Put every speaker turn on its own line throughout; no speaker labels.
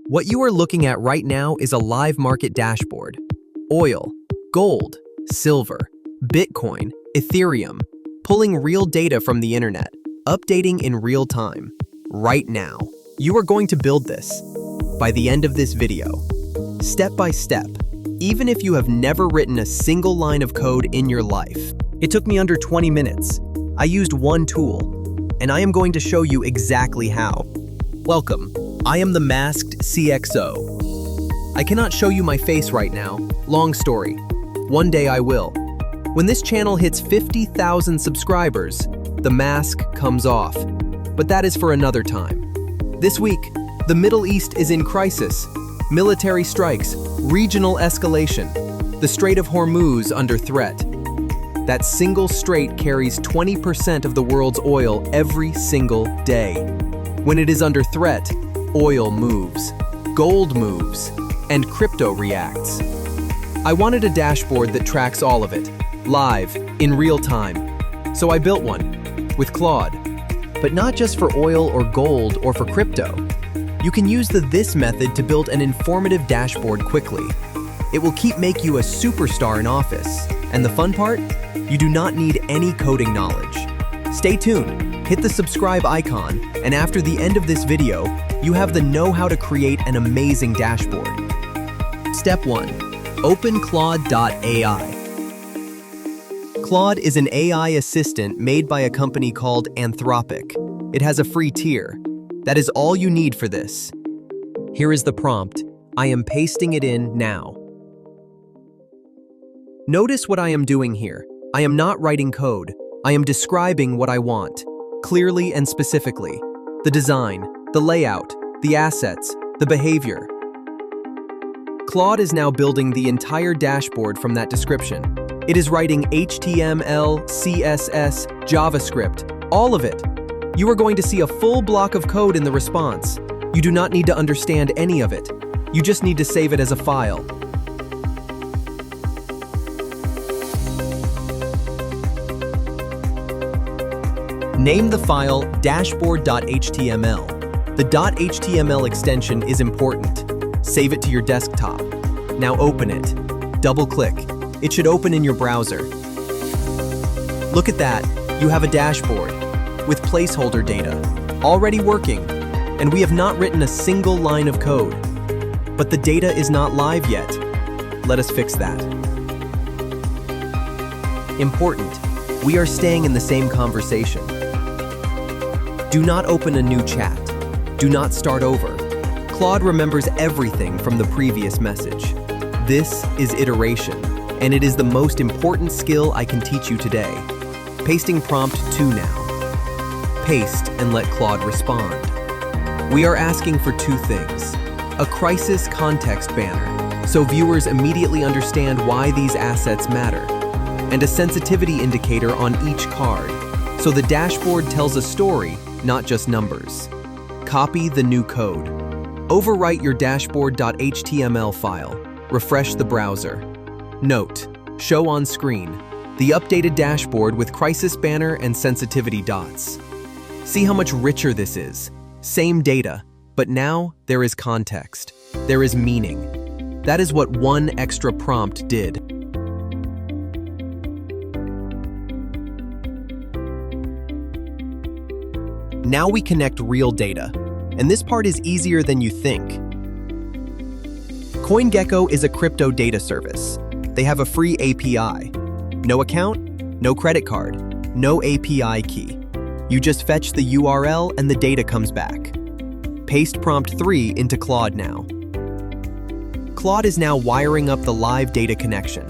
What you are looking at right now is a live market dashboard. Oil, gold, silver, Bitcoin, Ethereum, pulling real data from the internet, updating in real time, right now. You are going to build this by the end of this video, step by step, even if you have never written a single line of code in your life. It took me under 20 minutes. I used one tool, and I am going to show you exactly how. Welcome. I am the masked CXO. I cannot show you my face right now. Long story. One day I will. When this channel hits 50,000 subscribers, the mask comes off. But that is for another time. This week, the Middle East is in crisis. Military strikes, regional escalation, the Strait of Hormuz under threat. That single strait carries 20% of the world's oil every single day. When it is under threat, oil moves, gold moves, and crypto reacts. I wanted a dashboard that tracks all of it, live, in real time. So I built one, with Claude. But not just for oil or gold or for crypto. You can use the this method to build an informative dashboard quickly. It will make you a superstar in Office. And the fun part? You do not need any coding knowledge. Stay tuned, hit the subscribe icon, and after the end of this video, you have the know-how to create an amazing dashboard. Step 1. Open Claude.ai. Claude is an AI assistant made by a company called Anthropic. It has a free tier. That is all you need for this. Here is the prompt. I am pasting it in now. Notice what I am doing here. I am not writing code. I am describing what I want, clearly and specifically. The design, the layout, the assets, the behavior. Claude is now building the entire dashboard from that description. It is writing HTML, CSS, JavaScript, all of it. You are going to see a full block of code in the response. You do not need to understand any of it. You just need to save it as a file. Name the file dashboard.html. The .html extension is important. Save it to your desktop. Now open it. Double-click. It should open in your browser. Look at that. You have a dashboard with placeholder data already working, and we have not written a single line of code. But the data is not live yet. Let us fix that. Important. We are staying in the same conversation. Do not open a new chat. Do not start over. Claude remembers everything from the previous message. This is iteration, and it is the most important skill I can teach you today. Pasting prompt 2 now. Paste and let Claude respond. We are asking for 2 things. A crisis context banner, so viewers immediately understand why these assets matter, and a sensitivity indicator on each card, so the dashboard tells a story, not just numbers. Copy the new code. Overwrite your dashboard.html file. Refresh the browser. Note, show on screen, the updated dashboard with crisis banner and sensitivity dots. See how much richer this is. Same data, but now there is context. There is meaning. That is what one extra prompt did. Now we connect real data, and this part is easier than you think. CoinGecko is a crypto data service. They have a free API. No account, no credit card, no API key. You just fetch the URL and the data comes back. Paste prompt 3 into Claude now. Claude is now wiring up the live data connection.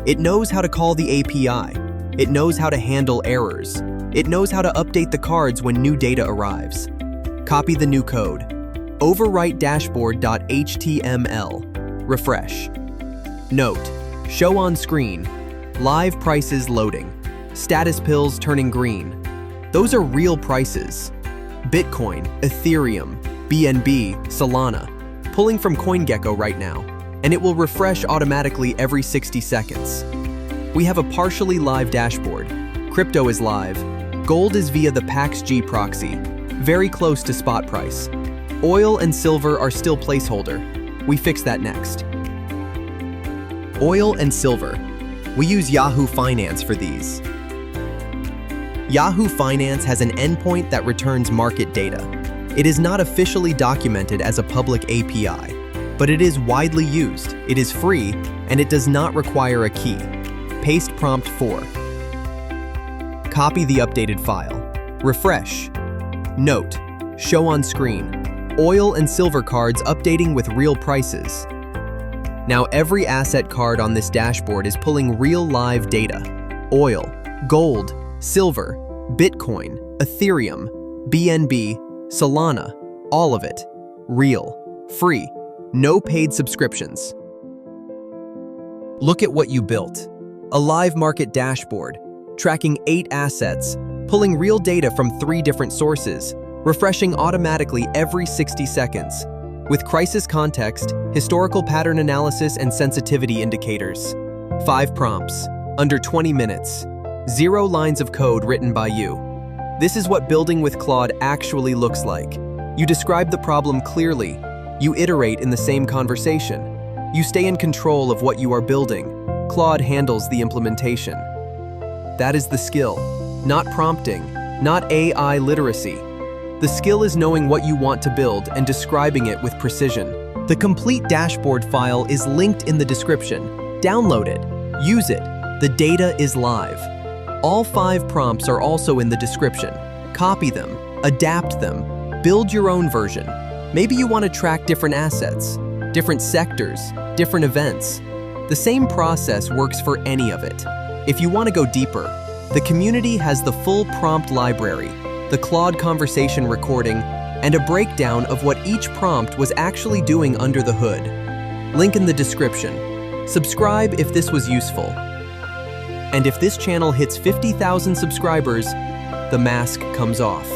It knows how to call the API. It knows how to handle errors. It knows how to update the cards when new data arrives. Copy the new code. Overwrite dashboard.html. Refresh. Note, show on screen. Live prices loading. Status pills turning green. Those are real prices. Bitcoin, Ethereum, BNB, Solana. Pulling from CoinGecko right now. And it will refresh automatically every 60 seconds. We have a partially live dashboard. Crypto is live. Gold is via the PAXG proxy, very close to spot price. Oil and silver are still placeholder. We fix that next. Oil and silver. We use Yahoo Finance for these. Yahoo Finance has an endpoint that returns market data. It is not officially documented as a public API, but it is widely used, it is free, and it does not require a key. Paste prompt 4. Copy the updated file. Refresh. Note, show on screen. Oil and silver cards updating with real prices. Now every asset card on this dashboard is pulling real live data. Oil, gold, silver, Bitcoin, Ethereum, BNB, Solana, all of it. Real, free, no paid subscriptions. Look at what you built. A live market dashboard, tracking 8 assets, pulling real data from 3 different sources, refreshing automatically every 60 seconds, with crisis context, historical pattern analysis, and sensitivity indicators. 5 prompts, under 20 minutes, 0 lines of code written by you. This is what building with Claude actually looks like. You describe the problem clearly. You iterate in the same conversation. You stay in control of what you are building. Claude handles the implementation. That is the skill, not prompting, not AI literacy. The skill is knowing what you want to build and describing it with precision. The complete dashboard file is linked in the description. Download it, use it. The data is live. All 5 prompts are also in the description. Copy them, adapt them, build your own version. Maybe you want to track different assets, different sectors, different events. The same process works for any of it. If you want to go deeper, the community has the full prompt library, the Claude conversation recording, and a breakdown of what each prompt was actually doing under the hood. Link in the description. Subscribe if this was useful. And if this channel hits 50,000 subscribers, the mask comes off.